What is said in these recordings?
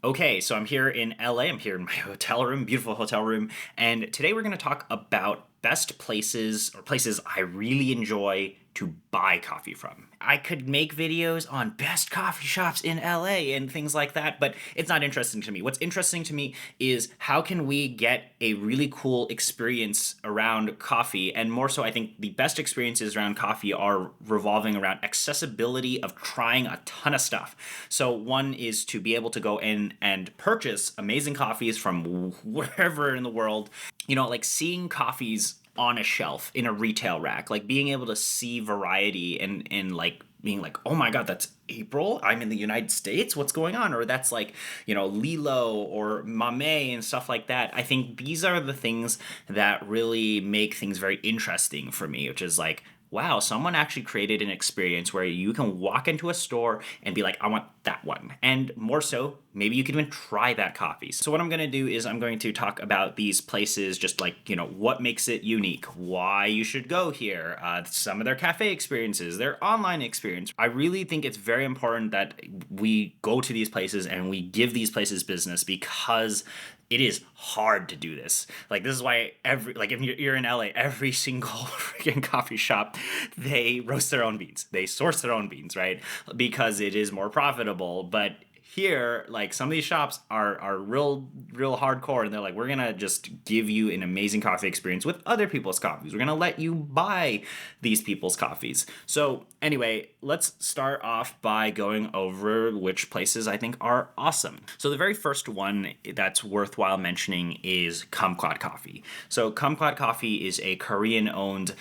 Okay, so I'm here in LA. I'm here in my hotel room, beautiful hotel room. And today we're going to talk about best places or places I really enjoy to buy coffee from. I could make videos on best coffee shops in LA and things like that, but it's not interesting to me. What's interesting to me is how can we get a really cool experience around coffee? And more so, I think the best experiences around coffee are revolving around accessibility of trying a ton of stuff. So, one is to be able to go in and purchase amazing coffees from wherever in the world. Like seeing coffees on a shelf in a retail rack, like being able to see variety and like being like, oh my god, that's April, I'm in the United States, what's going on? Or that's like, Lilo or Mame and stuff like that. I think these are the things that really make things very interesting for me, which is like, wow, someone actually created an experience where you can walk into a store and be like, I want that one. And more so, maybe you can even try that coffee. So what I'm going to do is I'm going to talk about these places, just like, what makes it unique, why you should go here, some of their cafe experiences, their online experience. I really think it's very important that we go to these places and we give these places business because it is hard to do this. Like, this is why if you're in LA, every single freaking coffee shop, they roast their own beans. They source their own beans, right? Because it is more profitable. But here, like, some of these shops are real hardcore, and they're like, we're gonna just give you an amazing coffee experience with other people's coffees. We're gonna let you buy these people's coffees. So anyway, let's start off by going over which places I think are awesome. So the very first one that's worthwhile mentioning is Kumquat Coffee. So Kumquat Coffee is a Korean-owned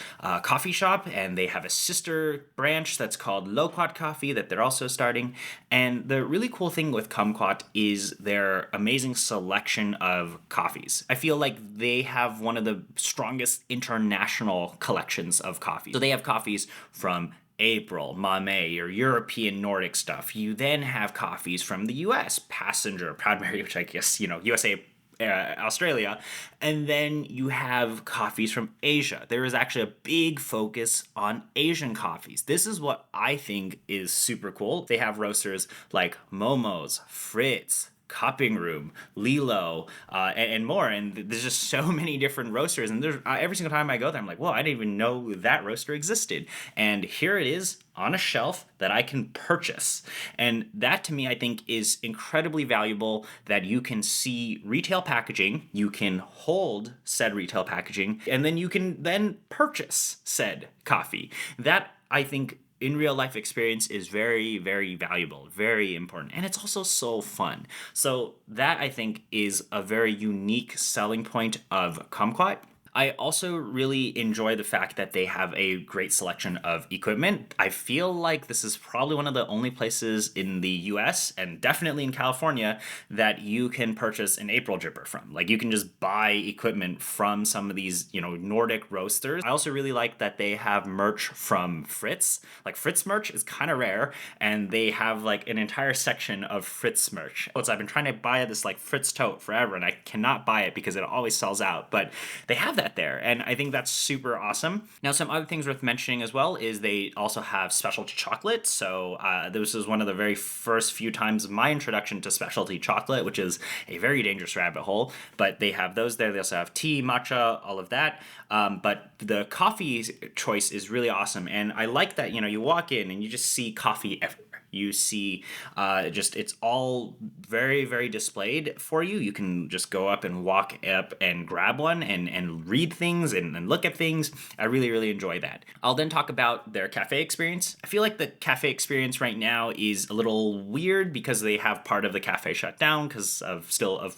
coffee shop, and they have a sister branch that's called Loquat Coffee that they're also starting. And the really cool thing with Kumquat is their amazing selection of coffees. I feel like they have one of the strongest international collections of coffee. So they have coffees from April, Mame, or European Nordic stuff. You then have coffees from the US, Passenger, Proud Mary, which I guess, USA, Australia, and then you have coffees from Asia. There is actually a big focus on Asian coffees. This is what I think is super cool. They have roasters like Momo's, Fritz, Cupping Room, Lilo, and more. And there's just so many different roasters. And there's every single time I go there, I'm like, whoa, I didn't even know that roaster existed. And here it is on a shelf that I can purchase. And that to me, I think, is incredibly valuable, that you can see retail packaging, you can hold said retail packaging, and then you can then purchase said coffee. That, I think, in real life experience is very, very valuable, very important. And it's also so fun. So that, I think, is a very unique selling point of Kumquat. I also really enjoy the fact that they have a great selection of equipment. I feel like this is probably one of the only places in the US and definitely in California that you can purchase an April dripper from. Like, you can just buy equipment from some of these, Nordic roasters. I also really like that they have merch from Fritz. Like, Fritz merch is kind of rare, and they have like an entire section of Fritz merch. So I've been trying to buy this like Fritz tote forever, and I cannot buy it because it always sells out, but they have that there, and I think that's super awesome. Now, some other things worth mentioning as well is they also have specialty chocolate. So this was one of the very first few times of my introduction to specialty chocolate, which is a very dangerous rabbit hole, but they have those there. They also have tea, matcha, all of that. But the coffee choice is really awesome, and I like that, you walk in and you just see coffee everywhere. You see it's all very, very displayed for you. You can just go up and walk up and grab one and read things and look at things. I really, really enjoy that. I'll then talk about their cafe experience. I feel like the cafe experience right now is a little weird because they have part of the cafe shut down because of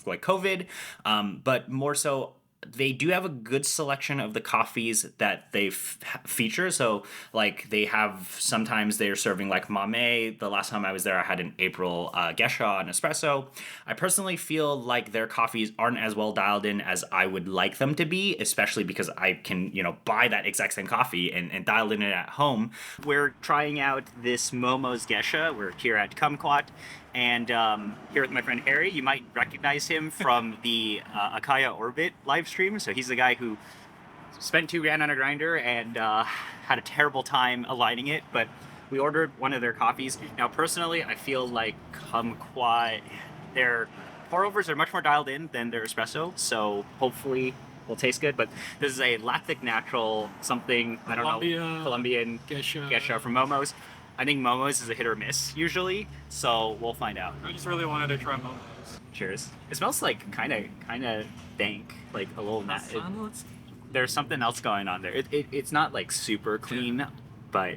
like COVID. But more so, they do have a good selection of the coffees that they feature. So, like, they have, sometimes they're serving like Mame. The last time I was there, I had an April Gesha and espresso. I personally feel like their coffees aren't as well dialed in as I would like them to be, especially because I can, buy that exact same coffee and dial in it at home. We're trying out this Momo's Gesha. We're here at Kumquat. And here with my friend Harry. You might recognize him from the Akaya Orbit live stream. So he's the guy who spent $2,000 on a grinder and had a terrible time aligning it. But we ordered one of their coffees. Now, personally, I feel like Kumquat their pour overs are much more dialed in than their espresso, so hopefully will taste good. But this is a lactic natural something, I don't know, Colombian Gesha from Momo's. I think Momo's is a hit or miss usually, so we'll find out. I just really wanted to try Momo's. Cheers. It smells like kind of dank, like a little there's something else going on there. It's not like super clean, but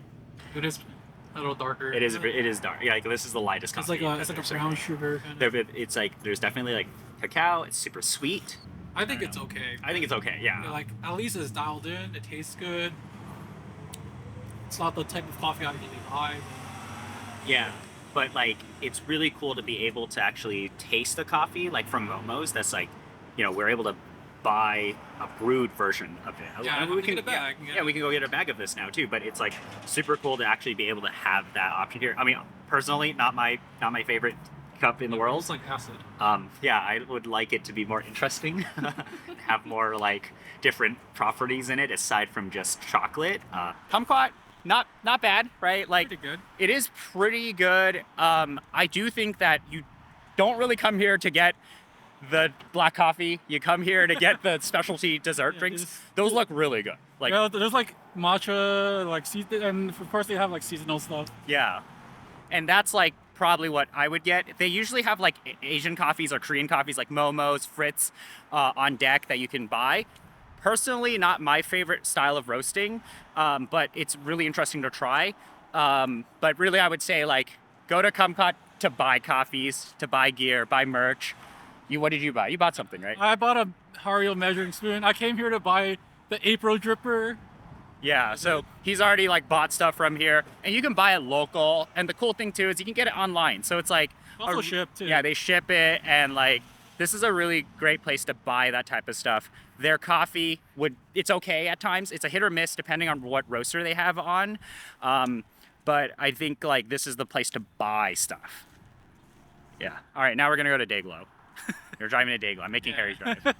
it is a little darker. It is dark. Yeah, like this is the lightest coffee. It's like a brown sugar. It's like there's definitely like cacao. It's super sweet. I think it's okay. I think it's okay. Yeah. Like at least it's dialed in. It tastes good. It's not the type of coffee I usually buy. Yeah, but like it's really cool to be able to actually taste the coffee, like from Momo's. That's like, we're able to buy a brewed version of it. Yeah, we can get a bag. Yeah, we can go get a bag of this now too. But it's like super cool to actually be able to have that option here. I mean, personally, not my favorite cup in the world. It's like acid. Yeah, I would like it to be more interesting, have more like different properties in it aside from just chocolate. Kumquat, not bad, right? Like pretty good. It is pretty good. I do think that you don't really come here to get the black coffee. You come here to get the specialty dessert drinks. Those look really good. Like there's like matcha, like and of course they have like seasonal stuff. Yeah, and that's like probably what I would get. They usually have like Asian coffees or Korean coffees like Momo's, Fritz on deck that you can buy. Personally, not my favorite style of roasting, but it's really interesting to try. But really, I would say like go to Kumquat to buy coffees, to buy gear, buy merch. What did you buy? You bought something, right? I bought a Hario measuring spoon. I came here to buy the April dripper. Yeah, so he's already like bought stuff from here, and you can buy it local. And the cool thing too is you can get it online. So it's like also shipped too. Yeah, they ship it, and like this is a really great place to buy that type of stuff. Their coffee it's okay at times. It's a hit or miss depending on what roaster they have on. But I think like this is the place to buy stuff. Yeah. All right, now we're gonna go to Dayglow. You're driving to Dayglow. I'm making Harry drive.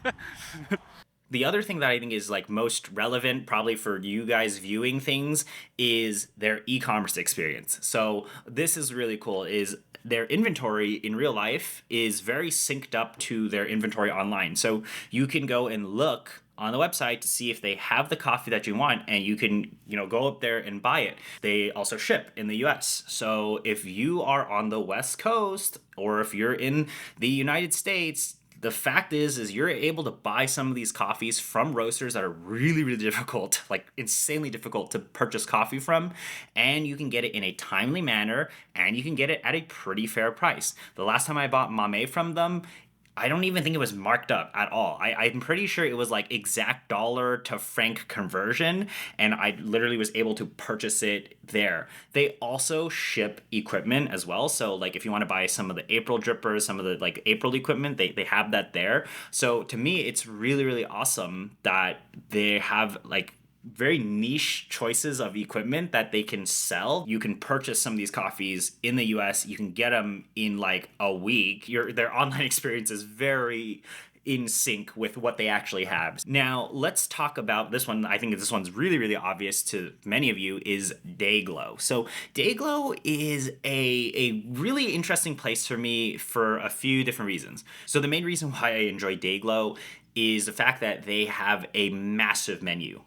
The other thing that I think is like most relevant probably for you guys viewing things is their e-commerce experience. So this is really cool is their inventory in real life is very synced up to their inventory online. So you can go and look on the website to see if they have the coffee that you want, and you can, go up there and buy it. They also ship in the US. So if you are on the West Coast or if you're in the United States, the fact is you're able to buy some of these coffees from roasters that are really, really difficult, like insanely difficult to purchase coffee from, and you can get it in a timely manner, and you can get it at a pretty fair price. The last time I bought mame from them, I don't even think it was marked up at all. I'm pretty sure it was like exact dollar to franc conversion, and I literally was able to purchase it there. They also ship equipment as well. So like if you want to buy some of the April drippers, some of the like April equipment, they have that there. So to me, it's really, really awesome that they have like very niche choices of equipment that they can sell. You can purchase some of these coffees in the US. You can get them in like a week. Their online experience is very in sync with what they actually have. Now, let's talk about this one. I think this one's really, really obvious to many of you is Dayglow. So Dayglow is a really interesting place for me for a few different reasons. So the main reason why I enjoy Dayglow is the fact that they have a massive menu.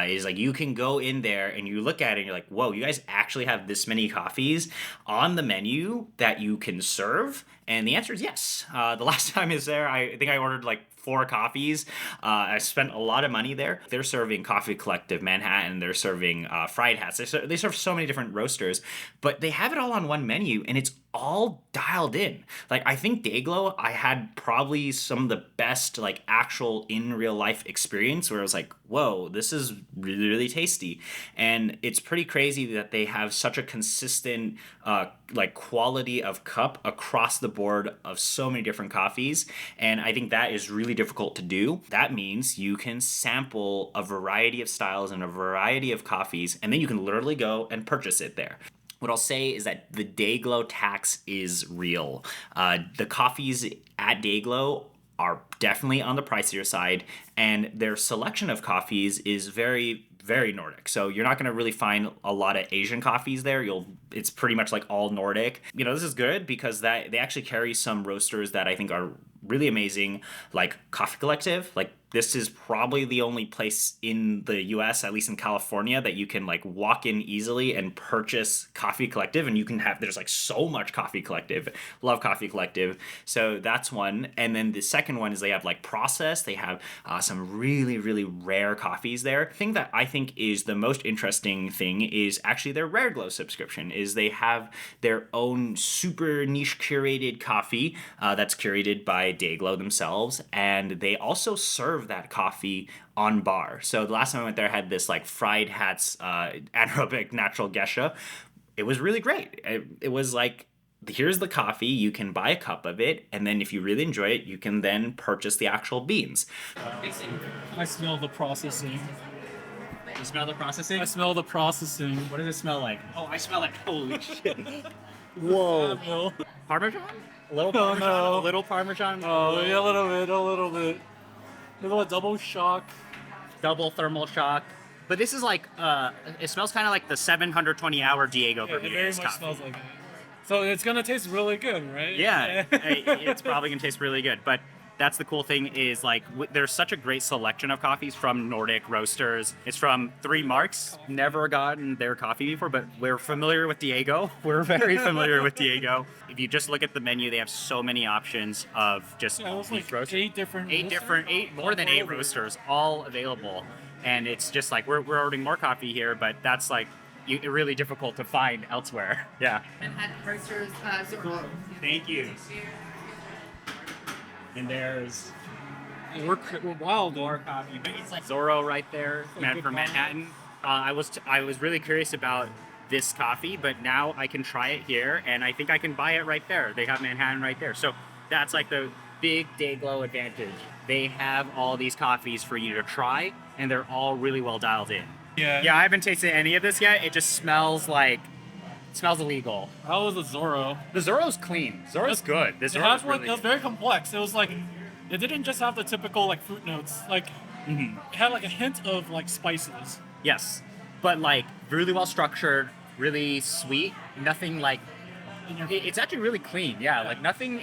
Is like you can go in there and you look at it and you're like, whoa, you guys actually have this many coffees on the menu that you can serve? And the answer is yes. The last time I was there, I think I ordered like 4 coffees. I spent a lot of money there. They're serving Coffee Collective Manhattan. They're serving Fried Hats. They serve so many different roasters, but they have it all on one menu, and it's all dialed in. Like I think Dayglow, I had probably some of the best like actual in real life experience where I was like, whoa, this is really, really tasty. And it's pretty crazy that they have such a consistent like quality of cup across the board of so many different coffees. And I think that is really difficult to do. That means you can sample a variety of styles and a variety of coffees, and then you can literally go and purchase it there. What I'll say is that the Dayglow tax is real. The coffees at Dayglow are definitely on the pricier side, and their selection of coffees is very, very Nordic. So you're not going to really find a lot of Asian coffees there. It's pretty much like all Nordic. This is good because that they actually carry some roasters that I think are really amazing, like Coffee Collective. Like this is probably the only place in the US, at least in California, that you can like walk in easily and purchase Coffee Collective, and you can have there's like so much Coffee Collective. Love Coffee Collective. So that's one. And then the second one is they have like Process. They have some really, really rare coffees there. The thing that I think is the most interesting thing is actually their Rare Glow subscription. Is they have their own super niche curated coffee that's curated by Dayglow themselves, and they also serve that coffee on bar. So the last time I went there, I had this like fried hats anaerobic natural geisha. It was really great. It was like, here's the coffee, you can buy a cup of it, and then if you really enjoy it, you can then purchase the actual beans. I smell the processing. You smell the processing? I smell the processing. What does it smell like? Oh, I smell like, holy shit. Whoa. Parmesan? A little Oh, Parmesan? no. A little Parmesan? Oh, yeah, a little bit. A little double shock. Double thermal shock. But this is like, it smells kind of like the 720-hour Diego Yeah, it very Bermudez much coffee. smells like it. So it's gonna taste really good, right? Yeah, it's probably gonna taste really good. But that's the cool thing is like there's such a great selection of coffees from Nordic roasters. It's from Three Marks. Never gotten their coffee before, but we're familiar with Diego. We're very familiar with Diego. If you just look at the menu, they have so many options of just Yeah, it was like roasters. More than eight roasters, all available. And it's just like we're ordering more coffee here, but that's like really difficult to find elsewhere. Yeah. Manhattan Roasters Zorro. Thank you. And there's We're wild. more coffee, but it's like Zorro right there, man, from Manhattan. I was really curious about this coffee, but now I can try it here, and I think I can buy it right there. They have Manhattan right there, so that's like the big Dayglow advantage. They have all these coffees for you to try, and they're all really well dialed in. Yeah. I haven't tasted any of this yet. It just smells illegal. How was the Zorro? The Zorro's clean. Zorro's good. The It Zorro's had really it was very complex. It was like it didn't just have the typical like fruit notes. Like it had like a hint of like spices. Yes, but like really well structured, really sweet. Nothing like it's actually really clean. Yeah, like nothing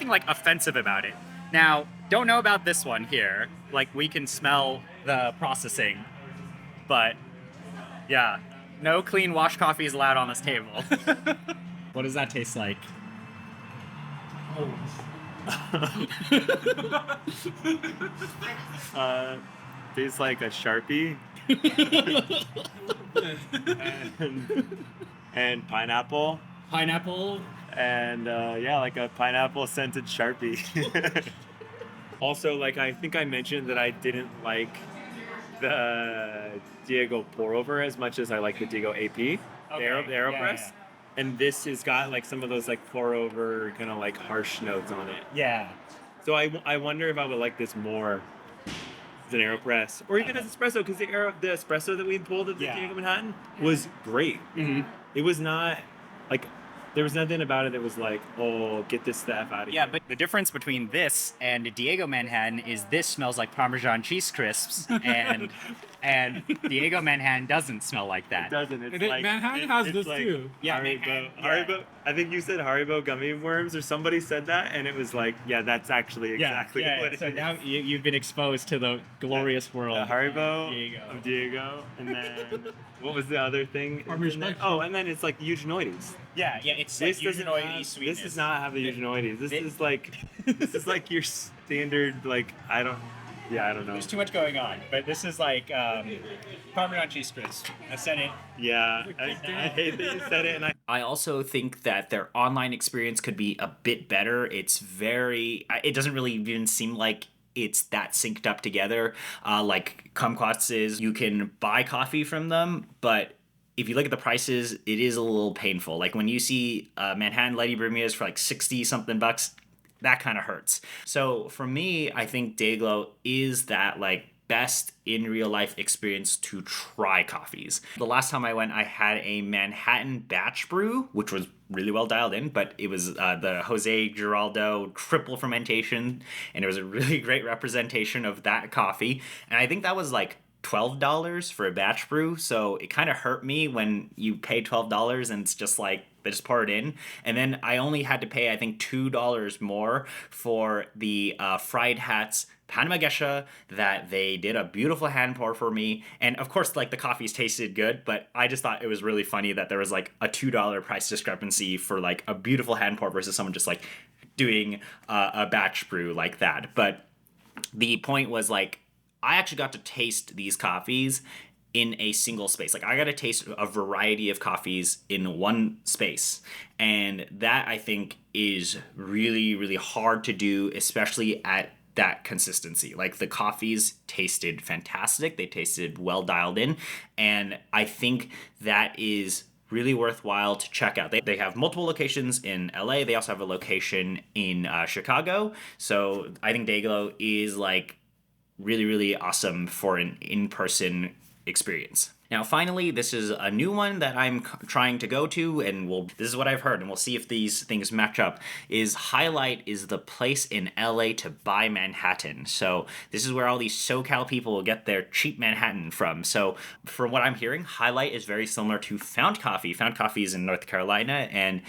like offensive about it. Now, don't know about this one here. Like we can smell the processing, but yeah, no clean wash coffee is allowed on this table. What does that taste like? Tastes like a Sharpie and pineapple Pineapple. and like a pineapple scented Sharpie. Also, like I think I mentioned that I didn't like the Diego pour over as much as I like the Diego AP, the AeroPress. Yeah. And this has got like some of those like pour over kind of like harsh notes on it. Yeah. So I wonder if I would like this more as an AeroPress or even as espresso, because the espresso that we pulled at the Yeah. Diego Manhattan was great. Mm-hmm. It was not like there was nothing about it that was like, oh, get this stuff out of Yeah, here. but the difference between this and Diego Manhattan is this smells like Parmesan cheese crisps, and Diego Manhattan doesn't smell like that. It doesn't. It's And it- like Manhattan has it's this like too. Yeah, Haribo. yeah. Haribo. I think you said Haribo gummy worms, or somebody said that, and it was like, yeah, that's actually exactly what it So is. now you've been exposed to the glorious world. The Haribo Diego. of Diego, and then what was the other thing? Parmesan. Oh, and then it's like Eugenioides. Yeah, it's This like doesn't Eugenioides have, sweetness. this does not have the Eugenioides. This Thi- is like your standard like I don't know. There's too much going on, but this is like Parmesan cheese crisps. I said it. Yeah, I hate that you said it, and I also think that their online experience could be a bit better. It doesn't really even seem like it's that synced up together. Like Kumquat's is, you can buy coffee from them, but if you look at the prices, it is a little painful. Like when you see Manhattan Lady Bermudez for like 60 something bucks, that kind of hurts. So for me, I think Dayglow is that like best in real life experience to try coffees. The last time I went, I had a Manhattan batch brew, which was really well dialed in, but it was the Jose Giraldo triple fermentation, and it was a really great representation of that coffee. And I think that was like $12 for a batch brew, so it kind of hurt me when you pay $12 and it's just like they just pour it in. And then I only had to pay, I think, $2 more for the Fried Hats Panama Gesha that they did a beautiful hand pour for me. And of course, like the coffees tasted good, but I just thought it was really funny that there was like a $2 price discrepancy for like a beautiful hand pour versus someone just like doing a batch brew like that. But the point was like, I actually got to taste these coffees in a single space. Like I got to taste a variety of coffees in one space. And that I think is really, really hard to do, especially at that consistency. Like the coffees tasted fantastic. They tasted well dialed in. And I think that is really worthwhile to check out. They have multiple locations in LA. They also have a location in Chicago. So I think Dayglow is like really, really awesome for an in-person experience. Now, finally, this is a new one that I'm trying to go to, and this is what I've heard, and we'll see if these things match up, is Highlight is the place in LA to buy Manhattan. So this is where all these SoCal people will get their cheap Manhattan from. So from what I'm hearing, Highlight is very similar to Found Coffee. Found Coffee is in North Carolina, and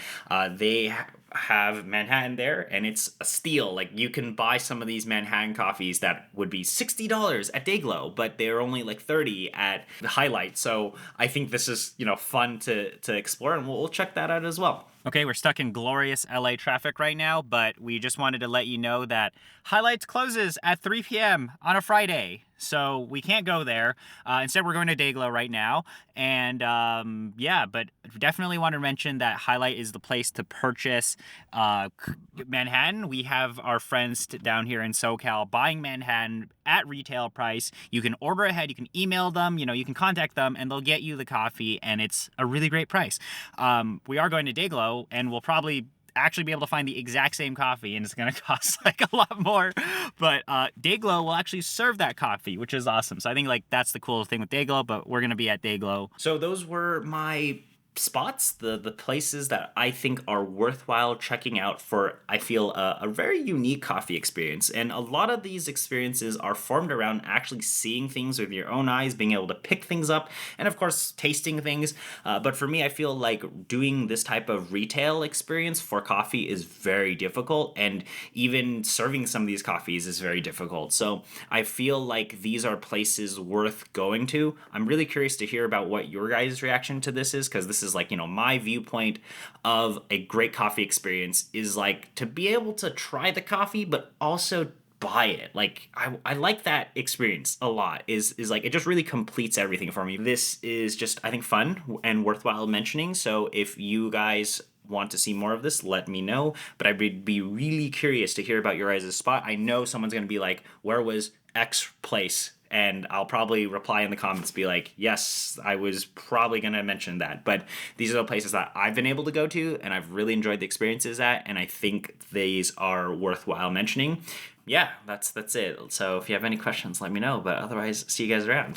they have Manhattan there, and it's a steal. Like you can buy some of these Manhattan coffees that would be $60 at Dayglow, but they're only like $30 at the Highlight. So I think this is, fun to explore, and we'll check that out as well. Okay, we're stuck in glorious LA traffic right now, but we just wanted to let you know that Highlights closes at 3 p.m. on a Friday, so we can't go there. Instead, we're going to Dayglow right now, and but definitely want to mention that Highlight is the place to purchase Manhattan. We have our friends down here in SoCal buying Manhattan at retail price. You can order ahead, you can email them, you can contact them, and they'll get you the coffee, and it's a really great price. We are going to Dayglow, and we'll probably actually be able to find the exact same coffee, and it's going to cost like a lot more, but Dayglow will actually serve that coffee, which is awesome. So I think like that's the coolest thing with Dayglow, but we're going to be at Dayglow. So those were my spots, the places that I think are worthwhile checking out for, I feel, a very unique coffee experience. And a lot of these experiences are formed around actually seeing things with your own eyes, being able to pick things up, and of course tasting things. But for me, I feel like doing this type of retail experience for coffee is very difficult, and even serving some of these coffees is very difficult. So I feel like these are places worth going to. I'm really curious to hear about what your guys' reaction to this is, because this is like, my viewpoint of a great coffee experience is like to be able to try the coffee, but also buy it. Like I like that experience a lot. Is like it just really completes everything for me. This is just, I think, fun and worthwhile mentioning. So if you guys want to see more of this, let me know. But I would be really curious to hear about your guys' spot. I know someone's going to be like, where was X place? And I'll probably reply in the comments, be like, yes, I was probably going to mention that. But these are the places that I've been able to go to, and I've really enjoyed the experiences at, and I think these are worthwhile mentioning. Yeah, that's it. So if you have any questions, let me know. But otherwise, see you guys around.